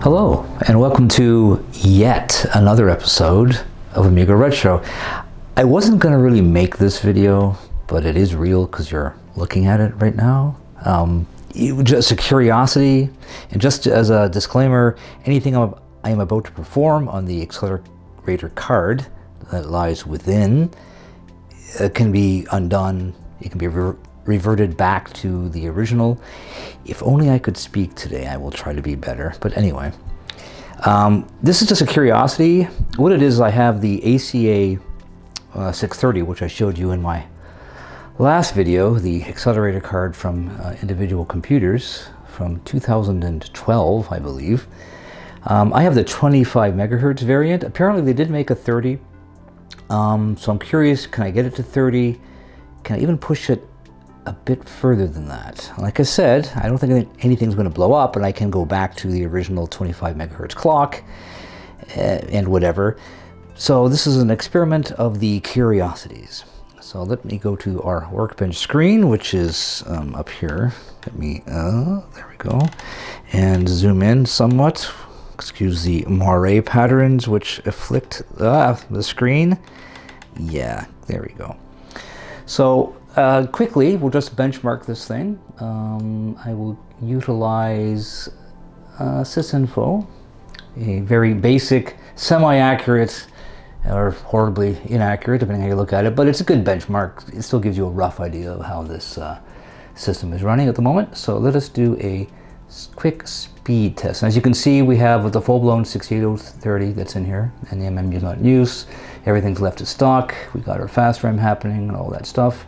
Hello, and welcome to yet another episode of Amiga Retro. I wasn't going to really make this video, but it is real because you're looking at it right now. Just a curiosity, and just as a disclaimer, anything I am about to perform on the accelerator card that lies within can be undone. It can be reverted back to the original. If only I could speak today, I will try to be better. But anyway, this is just a curiosity. What it is, I have the ACA 630, which I showed you in my last video, the accelerator card from Individual Computers from 2012, I believe. I have the 25 megahertz variant. Apparently they did make a 30. So I'm curious, can I get it to 30? Can I even push it a bit further than that? Like I said, I don't think anything's going to blow up, and I can go back to the original 25 megahertz clock and whatever. So this is an experiment of the curiosities. So let me go to our workbench screen, which is up here. Let me, there we go, and zoom in somewhat. Excuse the moire patterns which afflict the screen. Yeah, there we go. So quickly, we'll just benchmark this thing. I will utilize sysinfo, a very basic, semi-accurate, or horribly inaccurate, depending how you look at it, but it's a good benchmark. It still gives you a rough idea of how this system is running at the moment. So let us do a quick speed test. And as you can see, we have the full-blown 68030 that's in here, and the MMU is not in use. Everything's left as stock. We got our fast RAM happening and all that stuff.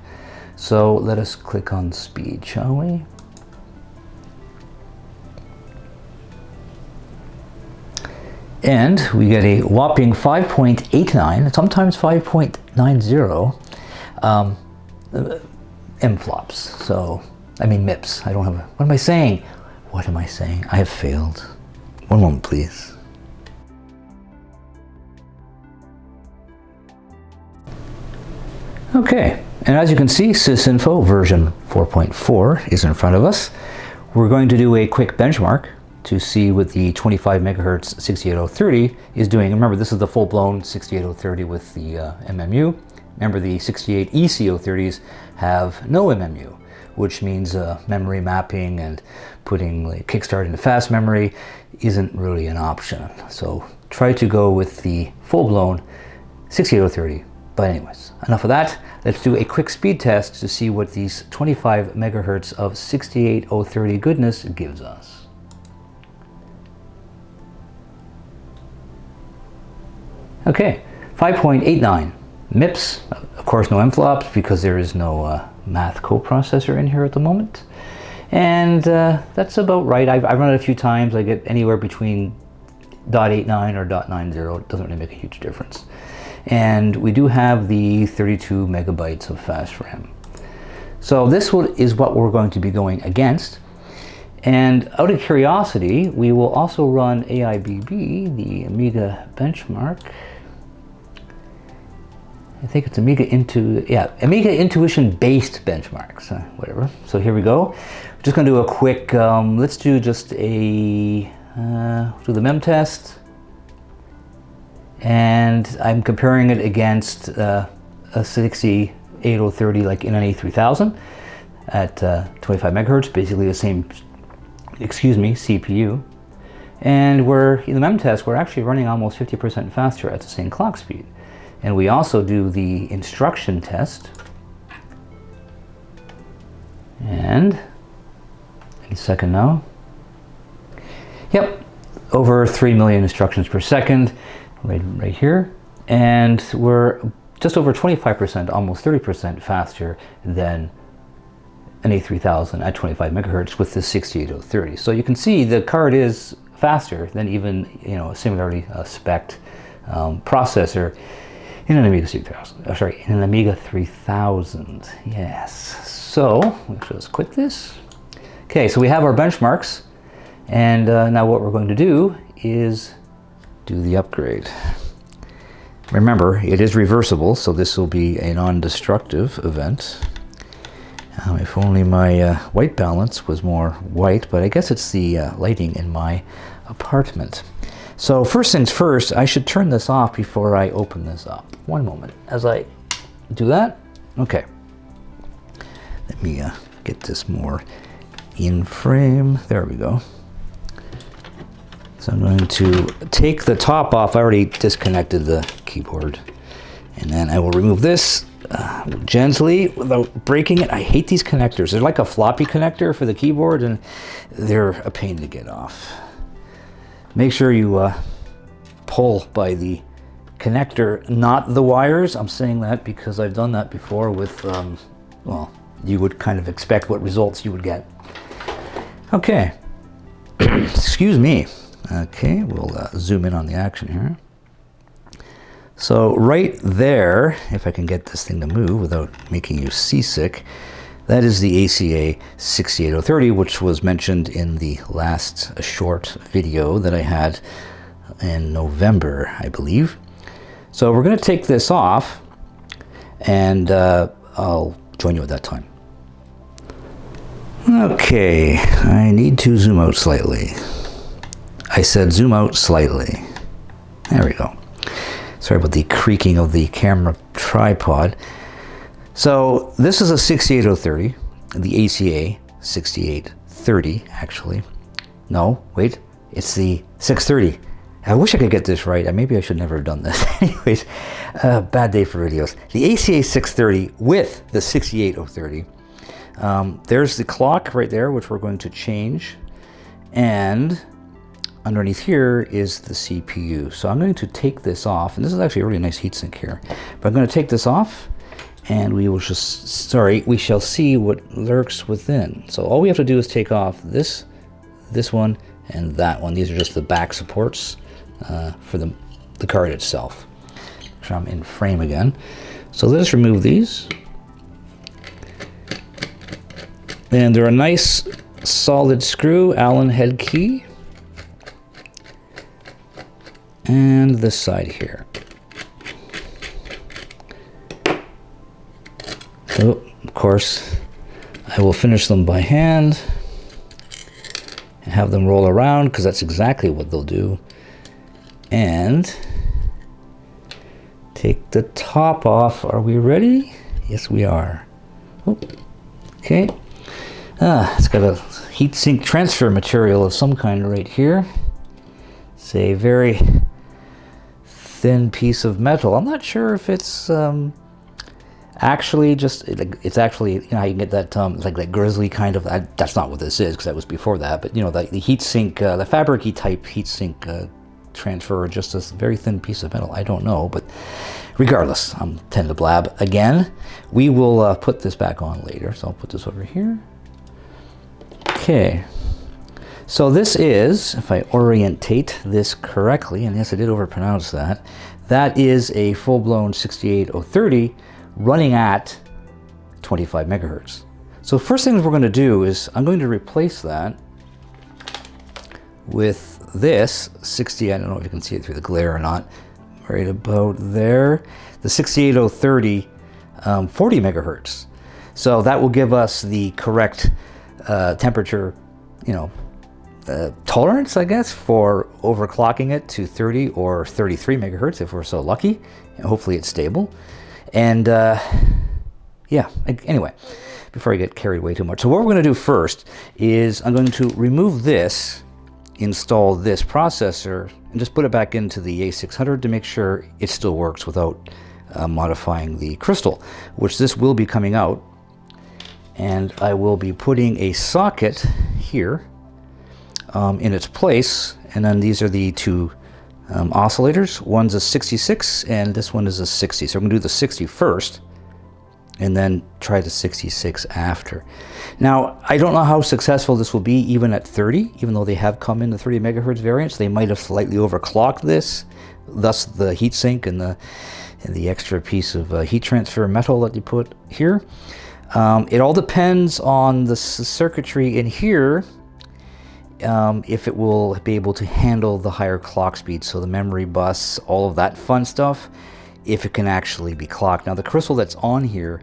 So let us click on speed, shall we? And we get a whopping 5.89, sometimes 5.90 MFLOPS. So, I mean MIPS. I don't have a, what am I saying? What am I saying? I have failed. One moment, please. Okay, and as you can see, sysinfo version 4.4 is in front of us. We're going to do a quick benchmark to see what the 25 megahertz 68030 is doing. Remember, this is the full-blown 68030 with the MMU. Remember, the 68 EC030s have no MMU, which means memory mapping and putting like kickstart into fast memory isn't really an option. So try to go with the full-blown 68030. But anyways, enough of that. Let's do a quick speed test to see what these 25 megahertz of 68030 goodness gives us. Okay, 5.89 MIPS. Of course, no MFLOPS because there is no math coprocessor in here at the moment. And that's about right. I've run it a few times. I get anywhere between 0.89 or 0.90. It doesn't really make a huge difference. And we do have the 32 megabytes of fast RAM. So this is what we're going to be going against. And out of curiosity, we will also run AIBB, the Amiga benchmark. I think it's Amiga Intuition based benchmarks, whatever. So here we go. We're just going to do a quick, let's do just a, do the mem test. And I'm comparing it against a 68030 like in an A3000 at 25 megahertz, basically the same, CPU. And we're, in the mem test, we're actually running almost 50% faster at the same clock speed. And we also do the instruction test. And any second now. Yep, over 3 million instructions per second, right here. And we're just over 25%, almost 30% faster than an A3000 at 25 megahertz with the 68030. So you can see the card is faster than even, you know, a similarly spec'd processor in an Amiga 3000. In an Amiga 3000. Yes. So let's just quit this. Okay, so we have our benchmarks, and now what we're going to do is do the upgrade. Remember, it is reversible, so this will be a non-destructive event. If only my white balance was more white, but I guess it's the lighting in my apartment. So first things first, I should turn this off before I open this up. One moment as I do that. Okay. Let me get this more in frame. There we go. So I'm going to take the top off. I already disconnected the keyboard. And then I will remove this gently without breaking it. I hate these connectors. They're like a floppy connector for the keyboard, and they're a pain to get off. Make sure you pull by the connector, not the wires. I'm saying that because I've done that before with, well, you would kind of expect what results you would get. Okay. Excuse me. Okay, we'll zoom in on the action here. So right there, if I can get this thing to move without making you seasick, that is the ACA 68030, which was mentioned in the last short video that I had in November, I believe. So we're going to take this off, and I'll join you at that time. Okay, I need to zoom out slightly. I said zoom out slightly. There we go. Sorry about the creaking of the camera tripod. So this is a 68030, the ACA 6830 actually. No, wait, it's the 630. I wish I could get this right. Maybe I should never have done this. Anyways, bad day for videos. The ACA 630 with the 68030. There's the clock right there, which we're going to change. And underneath here is the CPU. So I'm going to take this off, and this is actually a really nice heatsink here. But I'm going to take this off, and we will just, we shall see what lurks within. So all we have to do is take off this one, and that one. These are just the back supports for the card itself. So I'm in frame again. So let's remove these. And they're a nice solid screw, Allen head key. And this side here. So, of course, I will finish them by hand and have them roll around, because that's exactly what they'll do. And take the top off. Are we ready? Yes, we are. Oh, okay. It's got a heatsink transfer material of some kind right here. It's a very thin piece of metal. I'm not sure if it's actually just, it's actually, you know how you can get that like that grizzly kind of, that's not what this is, because that was before that, but you know, the heatsink, the fabric-y type heatsink transfer, just this very thin piece of metal. I don't know, but regardless, I'm tend to blab again. We will put this back on later, so I'll put this over here. Okay. So this is, if I orientate this correctly, and yes, I did overpronounce that, that is a full-blown 68030 running at 25 megahertz. So first thing we're going to do is I'm going to replace that with this 60, I don't know if you can see it through the glare or not, right about there, the 68030 40 megahertz. So that will give us the correct temperature, you know, tolerance, I guess, for overclocking it to 30 or 33 megahertz if we're so lucky. And hopefully it's stable. And yeah, anyway, before I get carried away too much. So what we're going to do first is I'm going to remove this, install this processor, and just put it back into the A600 to make sure it still works without modifying the crystal, which this will be coming out. And I will be putting a socket here in its place, and then these are the two oscillators. One's a 66 and this one is a 60. So I'm going to do the 60 first and then try the 66 after. Now, I don't know how successful this will be even at 30, even though they have come in the 30 megahertz variants. They might have slightly overclocked this, thus the heatsink and the extra piece of heat transfer metal that you put here. It all depends on the circuitry in here, if it will be able to handle the higher clock speed, so the memory bus, all of that fun stuff, if it can actually be clocked. Now the crystal that's on here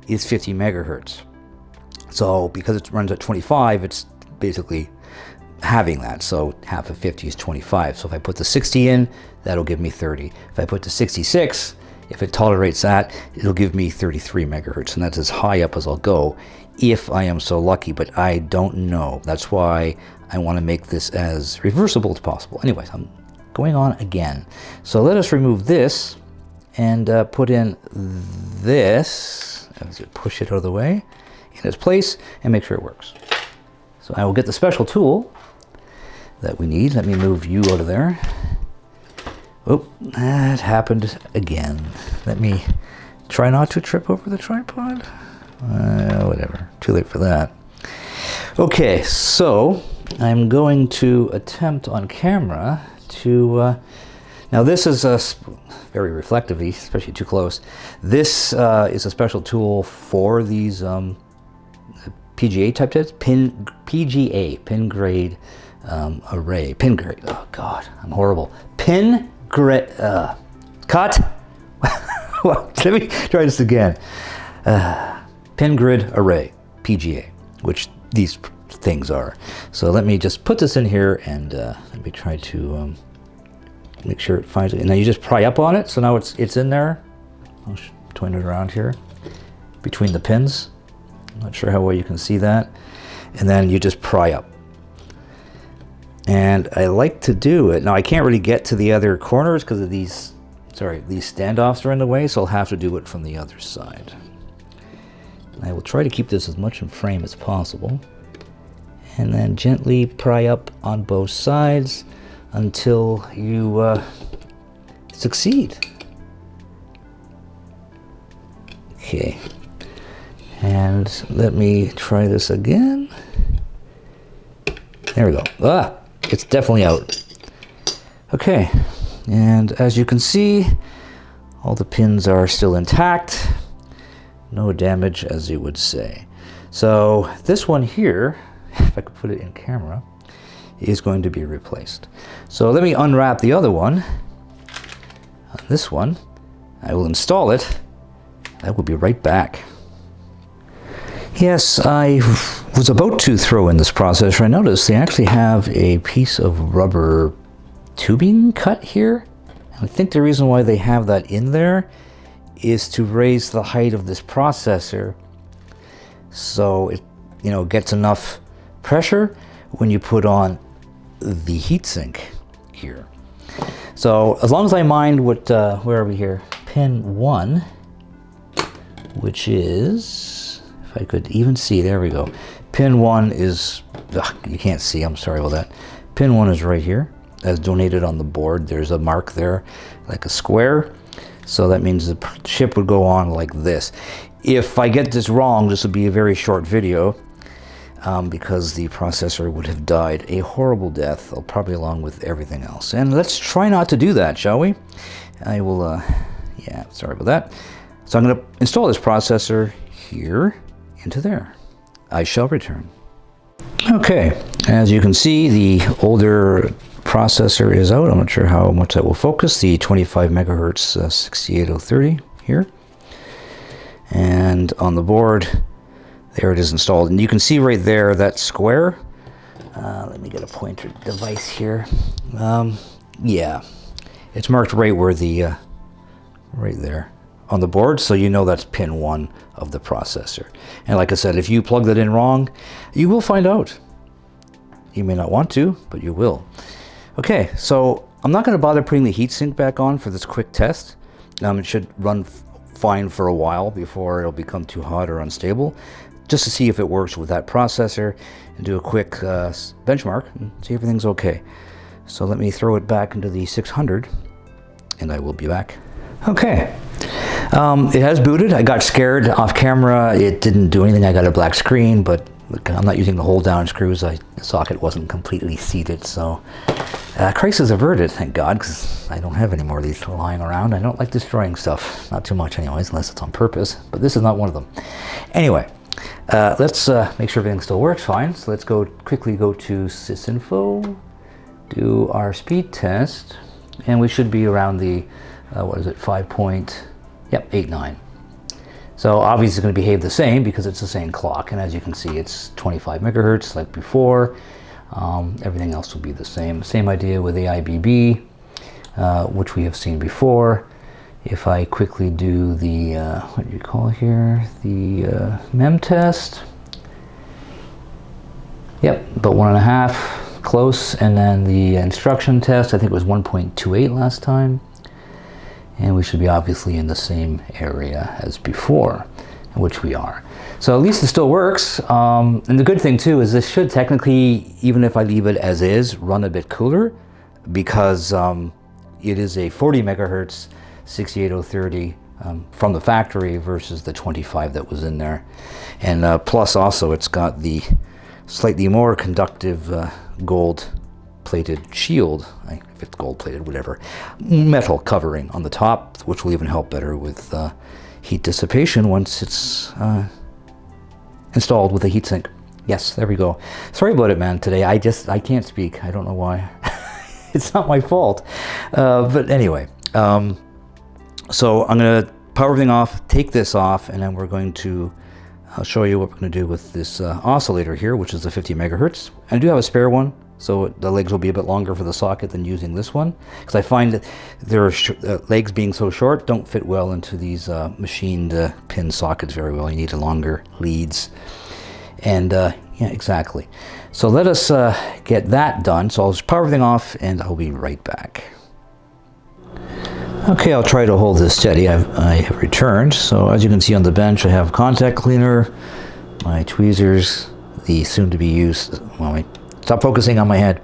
is 50 megahertz. So because it runs at 25, it's basically having that. So half of 50 is 25. So if I put the 60 in, that'll give me 30. If I put the 66, if it tolerates that, it'll give me 33 megahertz, and that's as high up as I'll go if I am so lucky, but I don't know. That's why I want to make this as reversible as possible. Anyways, I'm going on again. So let us remove this and put in this. Push it out of the way in its place and make sure it works. So I will get the special tool that we need. Let me move you out of there. Oh, that happened again. Let me try not to trip over the tripod. Whatever, too late for that. Okay, so I'm going to attempt on camera to, now this is very reflectively, especially too close. This is a special tool for these PGA type tests, PGA, pin grade array, pin grade, oh God, I'm horrible. Pin grade, cut. Let me try this again. Pin grid array, PGA, which these things are. So let me just put this in here and let me try to make sure it finds it. And now you just pry up on it. So now it's in there. I'll twin it around here between the pins. I'm not sure how well you can see that. And then you just pry up. And I like to do it. Now I can't really get to the other corners because of these, these standoffs are in the way, so I'll have to do it from the other side. I will try to keep this as much in frame as possible. And then gently pry up on both sides until you succeed. Okay. And let me try this again. There we go. Ah, it's definitely out. Okay. And as you can see, all the pins are still intact. No damage, as you would say. So this one here, if I could put it in camera, is going to be replaced. So let me unwrap the other one. This one, I will install it. I will be right back. Yes, I was about to throw in this processor. I noticed they actually have a piece of rubber tubing cut here. I think the reason why they have that in there is to raise the height of this processor so it, gets enough pressure when you put on the heatsink here. So as long as I mind what, where are we here? Pin 1, which is, if I could even see, there we go. Pin 1 is, you can't see, I'm sorry about that. Pin 1 is right here, as donated on the board. There's a mark there, like a square. So that means the chip would go on like this. If I get this wrong, this would be a very short video because the processor would have died a horrible death, probably along with everything else. And let's try not to do that, shall we? I will, yeah, sorry about that. So I'm going to install this processor here into there. I shall return. Okay, as you can see, the older processor is out. I'm not sure how much that will focus. The 25 megahertz 68030 here. And on the board, there it is installed. And you can see right there that square. Let me get a pointer device here. Yeah, it's marked right where the, right there on the board. So you know that's pin 1 of the processor. And like I said, if you plug that in wrong, you will find out. You may not want to, but you will. Okay, so I'm not going to bother putting the heatsink back on for this quick test. It should run fine for a while before it'll become too hot or unstable, just to see if it works with that processor and do a quick benchmark and see if everything's okay. So let me throw it back into the 600 and I will be back. Okay, it has booted. I got scared off camera. It didn't do anything. I got a black screen, but I'm not using the hold down screws. The socket wasn't completely seated, so crisis averted, thank God, because I don't have any more of these lying around. I don't like destroying stuff, not too much anyways, unless it's on purpose, but this is not one of them. Anyway, let's make sure everything still works fine. So let's quickly go to sysinfo, do our speed test, and we should be around the, what is it, 5.89. So obviously it's going to behave the same because it's the same clock, and as you can see, it's 25 megahertz like before. Everything else will be the same. Same idea with AIBB, which we have seen before. If I quickly do the, what do you call here, the mem test. Yep, but 1.5, close. And then the instruction test, I think it was 1.28 last time. And we should be obviously in the same area as before, which we are. So at least it still works. And the good thing too is this should technically, even if I leave it as is, run a bit cooler, because it is a 40 megahertz 68030 from the factory versus the 25 that was in there. And plus also it's got the slightly more conductive gold plated shield, if it's gold plated, whatever, metal covering on the top, which will even help better with heat dissipation once it's installed with a heatsink. Yes, there we go. Sorry about it, man, today. I can't speak. I don't know why. It's not my fault. But anyway, so I'm going to power everything off, take this off, and then we're going to I'll show you what we're going to do with this oscillator here, which is the 50 megahertz. I do have a spare one, so the legs will be a bit longer for the socket than using this one, because I find that their legs being so short don't fit well into these machined pin sockets very well. You need longer leads. And yeah, exactly. So let us get that done. So I'll just power everything off and I'll be right back. Okay, I'll try to hold this steady. I have returned. So as you can see on the bench, I have contact cleaner, my tweezers, the soon-to-be used, well, stop focusing on my head.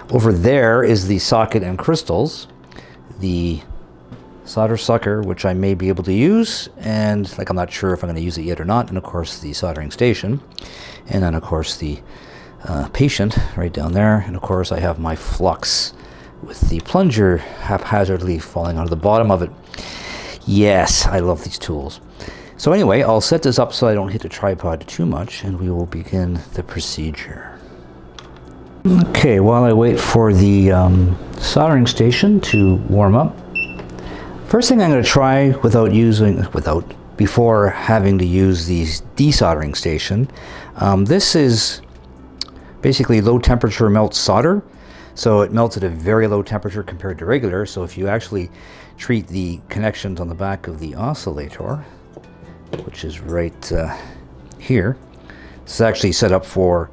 Over there is the socket and crystals, the solder sucker, which I may be able to use, and like I'm not sure if I'm going to use it yet or not, and of course the soldering station, and then of course the patient right down there, and of course I have my flux with the plunger haphazardly falling out of the bottom of it. Yes, I love these tools. So anyway, I'll set this up so I don't hit the tripod too much, and we will begin the procedure. Okay, while I wait for the soldering station to warm up, first thing I'm going to try before having to use the desoldering station, this is basically low temperature melt solder. So it melts at a very low temperature compared to regular. So if you actually treat the connections on the back of the oscillator, which is right here, this is actually set up for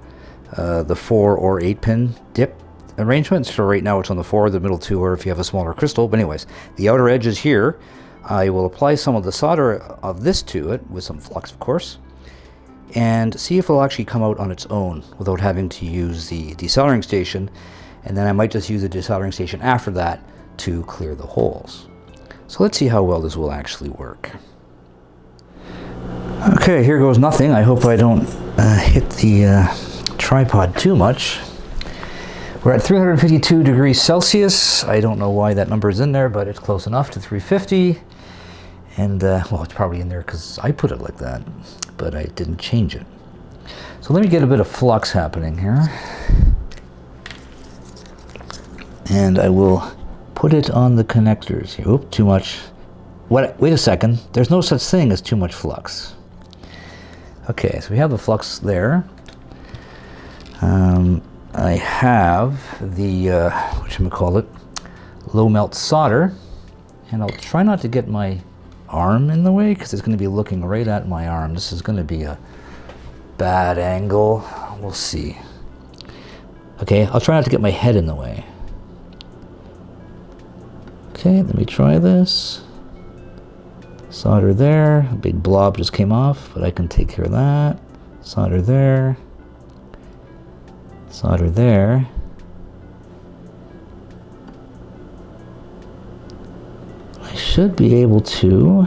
the 4 or 8 pin dip arrangement. So right now it's on the 4, the middle 2, or if you have a smaller crystal. But anyways, the outer edge is here. I will apply some of the solder of this to it with some flux, of course, and see if it'll actually come out on its own without having to use the desoldering station. And then I might just use the desoldering station after that to clear the holes. So let's see how well this will actually work. Okay, here goes nothing. I hope I don't hit the tripod too much. We're at 352 degrees Celsius. I don't know why that number is in there, but it's close enough to 350. And well, it's probably in there because I put it like that, but I didn't change it. So let me get a bit of flux happening here. And I will put it on the connectors here. Oop, too much. Wait a second. There's no such thing as too much flux. Okay, so we have the flux there. I have the, whatchamacallit, low melt solder. And I'll try not to get my arm in the way because it's going to be looking right at my arm. This is going to be a bad angle. We'll see. Okay, I'll try not to get my head in the way. Okay, let me try this. Solder there. A big blob just came off, but I can take care of that. Solder there. Solder there. I should be able to,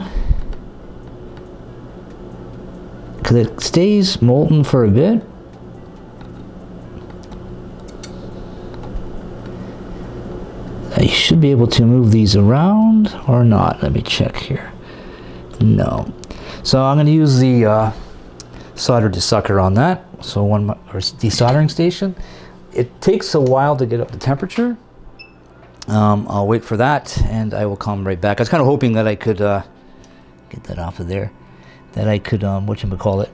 because it stays molten for a bit. I should be able to move these around or not. Let me check here. No. So I'm going to use the solder desucker on that. So desoldering station. It takes a while to get up to temperature. I'll wait for that and I will come right back. I was kind of hoping that I could get that off of there. that I could, whatchamacallit,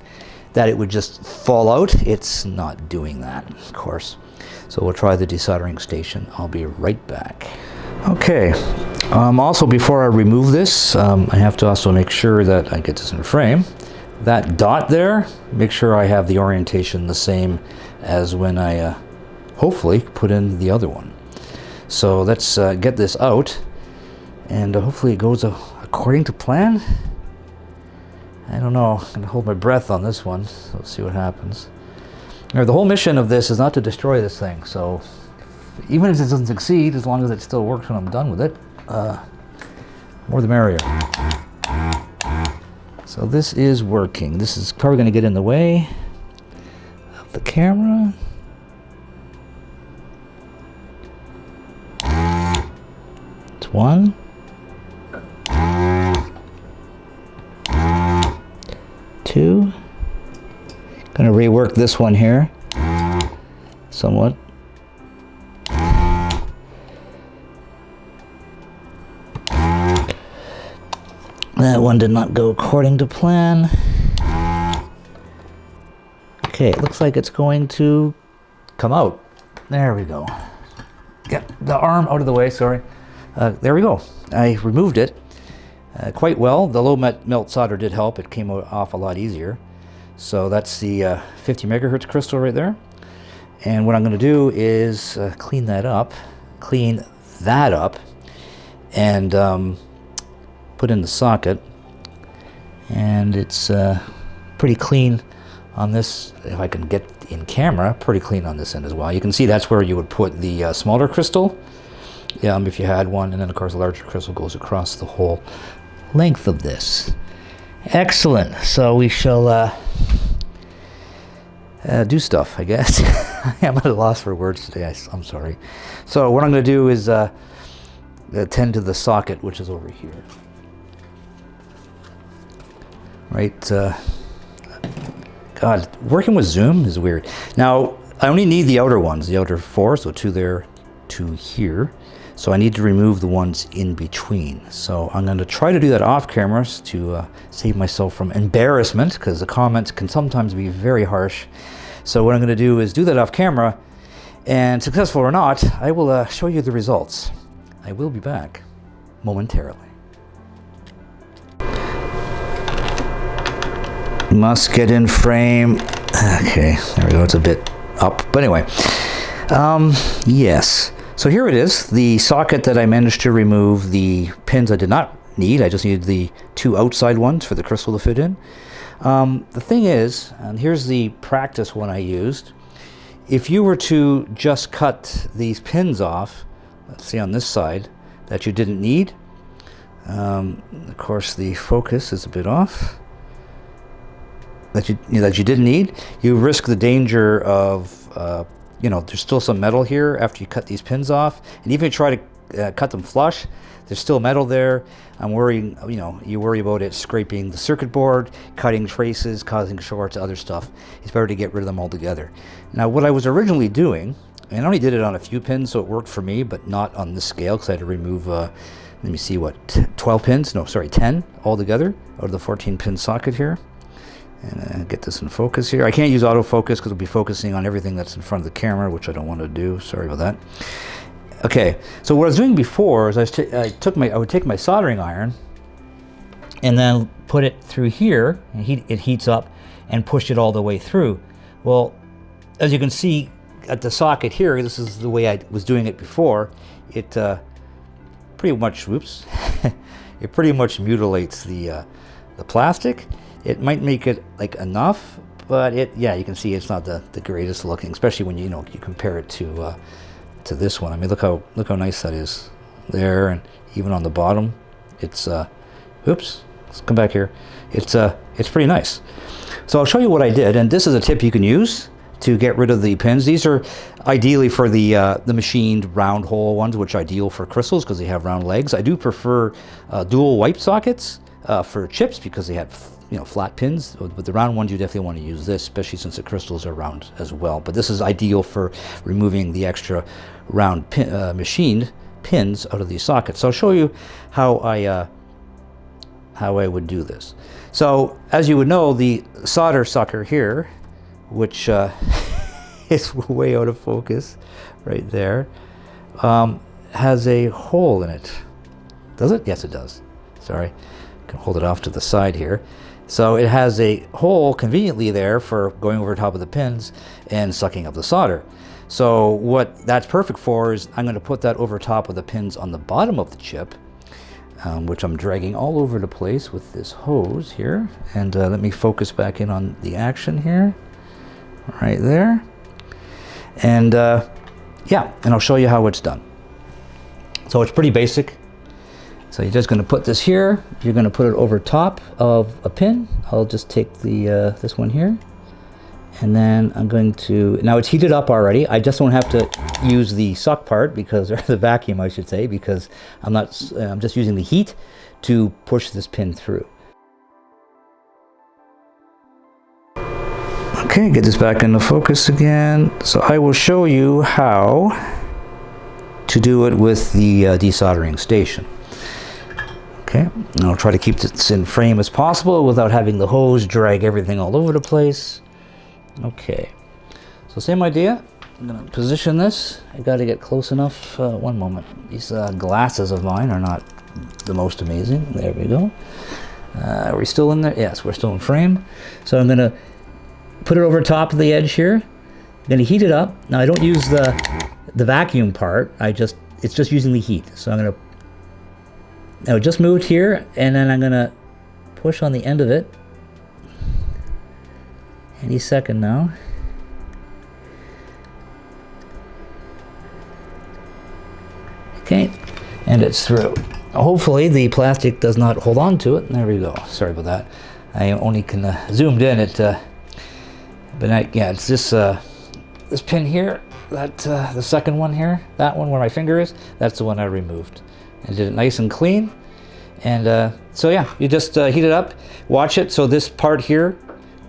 that it would just fall out. It's not doing that, of course. So we'll try the desoldering station. I'll be right back. Okay, also before I remove this, I have to also make sure that I get this in frame. That dot there, make sure I have the orientation the same as when I hopefully put in the other one. So let's get this out, and hopefully it goes according to plan. I don't know, I'm going to hold my breath on this one, so let's see what happens. Now, the whole mission of this is not to destroy this thing, so even if it doesn't succeed, as long as it still works when I'm done with it, more the merrier. So this is working. This is probably going to get in the way of the camera. It's one. Two. Going to rework this one here somewhat. That one did not go according to plan. Okay, it looks like it's going to come out. There we go. Get the arm out of the way, sorry. There we go. I removed it quite well. The low melt solder did help. It came off a lot easier. So that's the 50 megahertz crystal right there. And what I'm going to do is clean that up, and put in the socket. And it's pretty clean on this. If I can get in camera, pretty clean on this end as well. You can see that's where you would put the smaller crystal, if you had one, and then of course the larger crystal goes across the whole length of this. Excellent. So we shall do stuff, I guess. I'm at a loss for words today. I'm sorry. So what I'm going to do is attend to the socket, which is over here. Right. God, working with zoom is weird. Now, I only need the outer ones, the outer four, so two there, two here. So I need to remove the ones in between. So I'm going to try to do that off camera to save myself from embarrassment, because the comments can sometimes be very harsh. So what I'm going to do is do that off camera, and successful or not, I will show you the results. I will be back momentarily. Must get in frame. Okay, there we go. It's a bit up, but anyway. Yes. So here it is, the socket that I managed to remove the pins I did not need. I just needed the two outside ones for the crystal to fit in. The thing is, and here's the practice one I used. If you were to just cut these pins off, let's see on this side, that you didn't need. Of course, the focus is a bit off. That you didn't need, you risk the danger of, there's still some metal here after you cut these pins off, and even if you try to cut them flush, there's still metal there. I'm worrying, you worry about it scraping the circuit board, cutting traces, causing shorts, other stuff. It's better to get rid of them altogether. Now, what I was originally doing, and I only did it on a few pins, so it worked for me, but not on this scale, because I had to remove, let me see, 12 pins? No, sorry, 10 altogether out of the 14-pin socket here. And get this in focus here. I can't use autofocus because it'll be focusing on everything that's in front of the camera, which I don't want to do. Sorry about that. Okay, so what I was doing before is I would take my soldering iron and then put it through here, and it heats up, and push it all the way through. Well, as you can see at the socket here, this is the way I was doing it before. It pretty much, whoops, it pretty much mutilates the plastic. It might make it like enough, but you can see it's not the greatest looking, especially when you compare it to this one. I mean, look how nice that is there, and even on the bottom, it's oops, let's come back here. It's pretty nice. So I'll show you what I did, and this is a tip you can use to get rid of the pins. These are ideally for the machined round hole ones, which are ideal for crystals because they have round legs. I do prefer dual wipe sockets for chips because they have flat pins, but the round ones you definitely want to use this, especially since the crystals are round as well. But this is ideal for removing the extra round machined pins out of these sockets. So I'll show you how how I would do this. So as you would know, the solder sucker here, which is way out of focus right there, has a hole in it. Does it? Yes, it does. Sorry, I can hold it off to the side here. So it has a hole conveniently there for going over top of the pins and sucking up the solder. So what that's perfect for is I'm going to put that over top of the pins on the bottom of the chip, which I'm dragging all over the place with this hose here. And let me focus back in on the action here, right there. And yeah, and I'll show you how it's done. So it's pretty basic. So you're just going to put this here. You're going to put it over top of a pin. I'll just take the this one here, and then I'm going to. Now it's heated up already. I just don't have to use the suck part because, or the vacuum, I should say, because I'm not. I'm just using the heat to push this pin through. Okay, get this back into focus again. So I will show you how to do it with the desoldering station. Okay, and I'll try to keep this in frame as possible without having the hose drag everything all over the place. Okay, so same idea. I'm going to position this. I got to get close enough. One moment. These glasses of mine are not the most amazing. There we go. Are we still in there? Yes, we're still in frame. So I'm going to put it over top of the edge here. I'm going to heat it up. Now I don't use the vacuum part. It's just using the heat. So I'm going to. Now it just moved here, and then I'm going to push on the end of it any second now. Okay, and it's through. Hopefully the plastic does not hold on to it. There we go. Sorry about that. I only can zoomed in it, but yeah, it's this this pin here. That the second one here, that one where my finger is, that's the one I removed. And did it nice and clean. And so yeah, you just heat it up, watch it. So this part here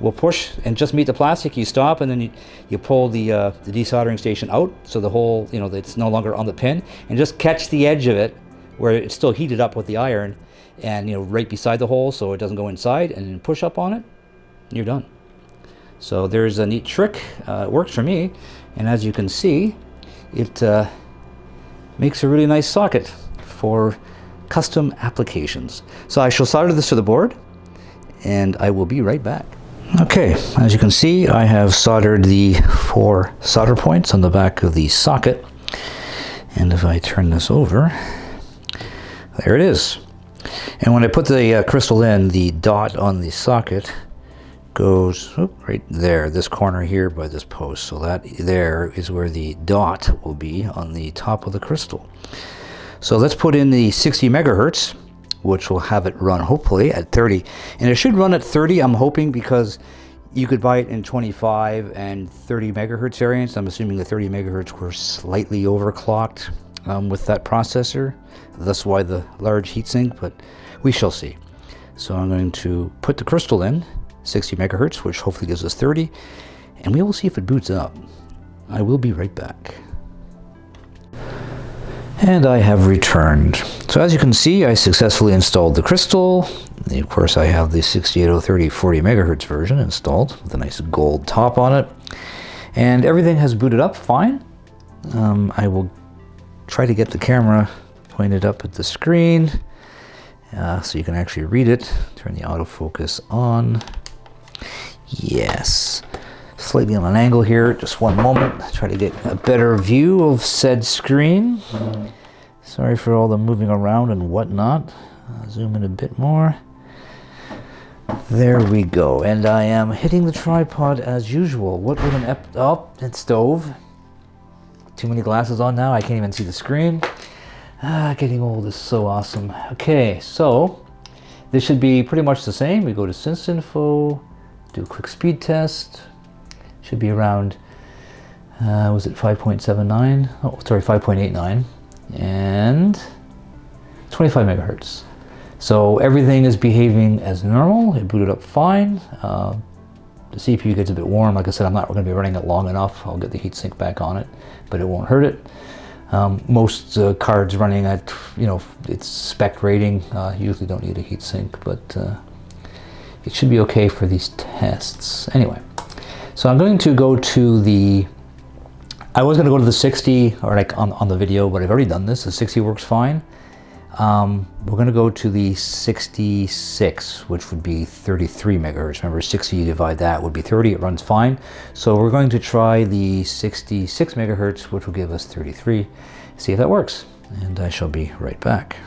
will push and just meet the plastic. You stop, and then you pull the desoldering station out, so the hole, you know, it's no longer on the pin, and just catch the edge of it where it's still heated up with the iron, and you know, right beside the hole, so it doesn't go inside, and then push up on it, and you're done. So there's a neat trick. It works for me, and as you can see, it makes a really nice socket for custom applications. So I shall solder this to the board, and I will be right back. Okay, as you can see, I have soldered the 4 solder points on the back of the socket, and if I turn this over, there it is. And when I put the crystal in, the dot on the socket goes right there, this corner here by this post. So that there is where the dot will be on the top of the crystal. So let's put in the 60 megahertz, which will have it run hopefully at 30. And it should run at 30, I'm hoping, because you could buy it in 25 and 30 megahertz variants. I'm assuming the 30 megahertz were slightly overclocked with that processor. That's why the large heatsink, but we shall see. So I'm going to put the crystal in, 60 megahertz, which hopefully gives us 30, and we will see if it boots up. I will be right back. And I have returned. So as you can see, I successfully installed the crystal. Of course, I have the 68030 40 megahertz version installed with a nice gold top on it. And everything has booted up fine. I will try to get the camera pointed up at the screen so you can actually read it. Turn the autofocus on. Yes. Slightly on an angle here, just one moment. Try to get a better view of said screen. Sorry for all the moving around and whatnot. Zoom in a bit more. There we go. And I am hitting the tripod as usual. What would an it's stove. Too many glasses on now, I can't even see the screen. Getting old is so awesome. Okay, so this should be pretty much the same. We go to Sense Info, do a quick speed test. Should be around, was it 5.79? Oh, sorry, 5.89. And 25 megahertz. So everything is behaving as normal. It booted up fine. The CPU gets a bit warm. Like I said, I'm not going to be running it long enough. I'll get the heatsink back on it, but it won't hurt it. Most cards running at, its spec rating usually don't need a heatsink, but it should be okay for these tests. Anyway, so I'm going to go to the, I was going to go to the 60, or like on the video, but I've already done this. The 60 works fine. We're going to go to the 66, which would be 33 megahertz. Remember, 60, you divide that, would be 30. It runs fine. So we're going to try the 66 megahertz, which will give us 33. See if that works. And I shall be right back.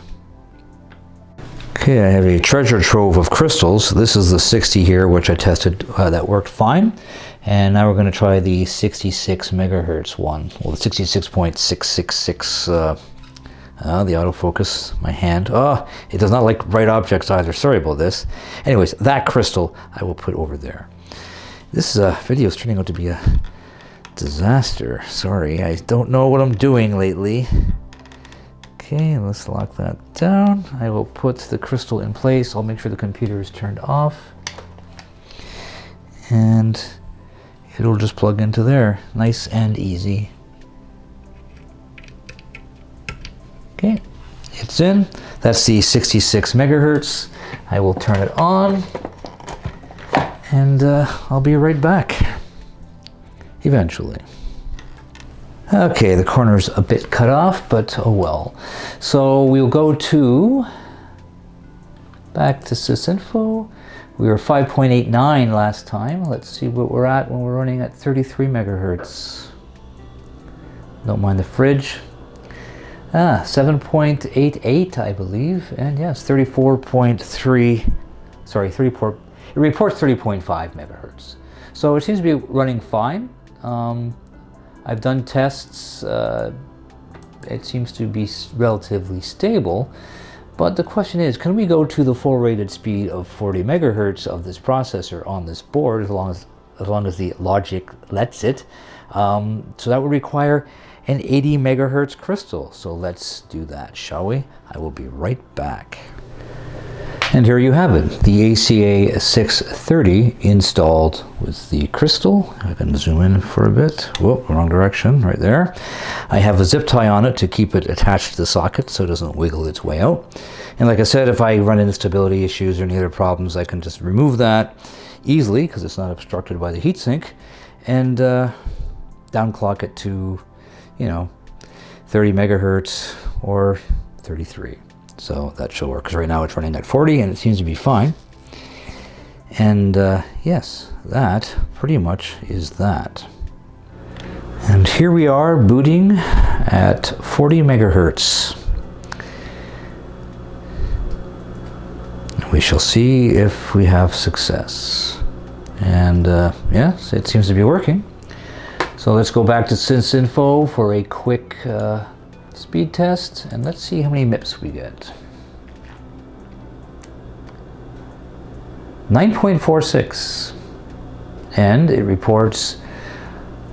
Okay, I have a treasure trove of crystals. This is the 60 here, which I tested. That worked fine. And now we're going to try the 66 megahertz one. Well, the 66.666. The autofocus, my hand. Oh, it does not like bright objects either. Sorry about this. Anyways, that crystal I will put over there. This video is turning out to be a disaster. Sorry, I don't know what I'm doing lately. Okay, let's lock that down. I will put the crystal in place. I'll make sure the computer is turned off. And it'll just plug into there. Nice and easy. Okay, it's in. That's the 66 megahertz. I will turn it on. And I'll be right back. Eventually. Okay, the corner's a bit cut off, but oh well. So we'll go to, back to sysinfo. We were 5.89 last time. Let's see what we're at when we're running at 33 megahertz. Don't mind the fridge. 7.88, I believe, and yes, 34.3, sorry, 34, it reports 30.5 megahertz. So it seems to be running fine. I've done tests. It seems to be relatively stable, but the question is, can we go to the full rated speed of 40 megahertz of this processor on this board as long as the logic lets it? So that would require an 80 megahertz crystal. So let's do that, shall we? I will be right back. And here you have it, the ACA 630 installed with the crystal. I can zoom in for a bit. Whoop, wrong direction, right there. I have a zip tie on it to keep it attached to the socket so it doesn't wiggle its way out. And like I said, if I run into stability issues or any other problems, I can just remove that easily because it's not obstructed by the heatsink, and downclock it to, 30 megahertz or 33. So that should work, because right now it's running at 40 and it seems to be fine. And yes, that pretty much is that. And here we are booting at 40 megahertz. We shall see if we have success. And yes, it seems to be working. So let's go back to sysinfo for a quick speed test, and let's see how many MIPS we get. 9.46, and it reports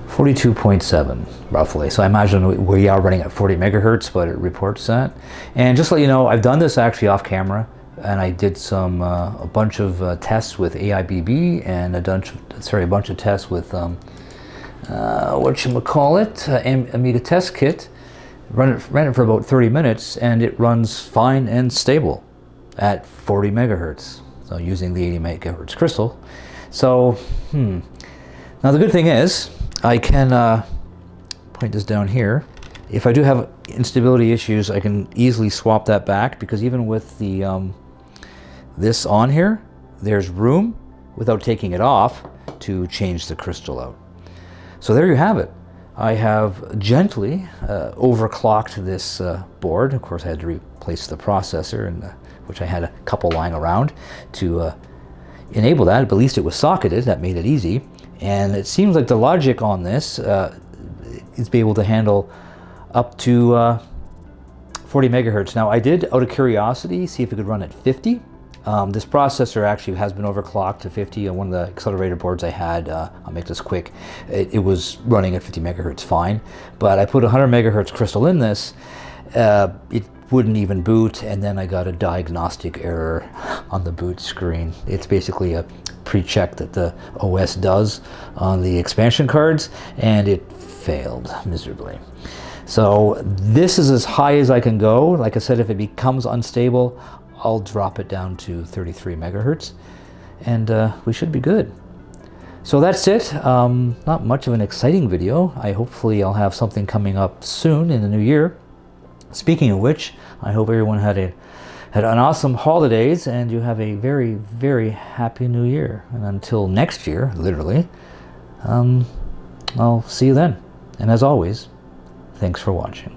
42.7 roughly. So I imagine we are running at 40 megahertz, but it reports that. And just to let you know, I've done this actually off camera, and I did some a bunch of tests with AIBB and a bunch of tests with Amiga test kit. Ran it for about 30 minutes, and it runs fine and stable at 40 megahertz. So using the 80 megahertz crystal. So, now the good thing is, I can point this down here. If I do have instability issues, I can easily swap that back, because even with the this on here, there's room without taking it off to change the crystal out. So there you have it. I have gently overclocked this board. Of course, I had to replace the processor, and which I had a couple lying around to enable that, but at least it was socketed. That made it easy. And it seems like the logic on this is be able to handle up to 40 megahertz. Now, I did, out of curiosity, see if it could run at 50. This processor actually has been overclocked to 50 on one of the accelerator boards I had. I'll make this quick. It was running at 50 megahertz fine, but I put a 100 megahertz crystal in this. It wouldn't even boot, and then I got a diagnostic error on the boot screen. It's basically a pre-check that the OS does on the expansion cards, and it failed miserably. So this is as high as I can go. Like I said, if it becomes unstable, I'll drop it down to 33 megahertz, and we should be good. So that's it. Not much of an exciting video. Hopefully I'll have something coming up soon in the new year. Speaking of which, I hope everyone had an awesome holidays, and you have a very, very happy new year. And until next year, literally, I'll see you then. And as always, thanks for watching.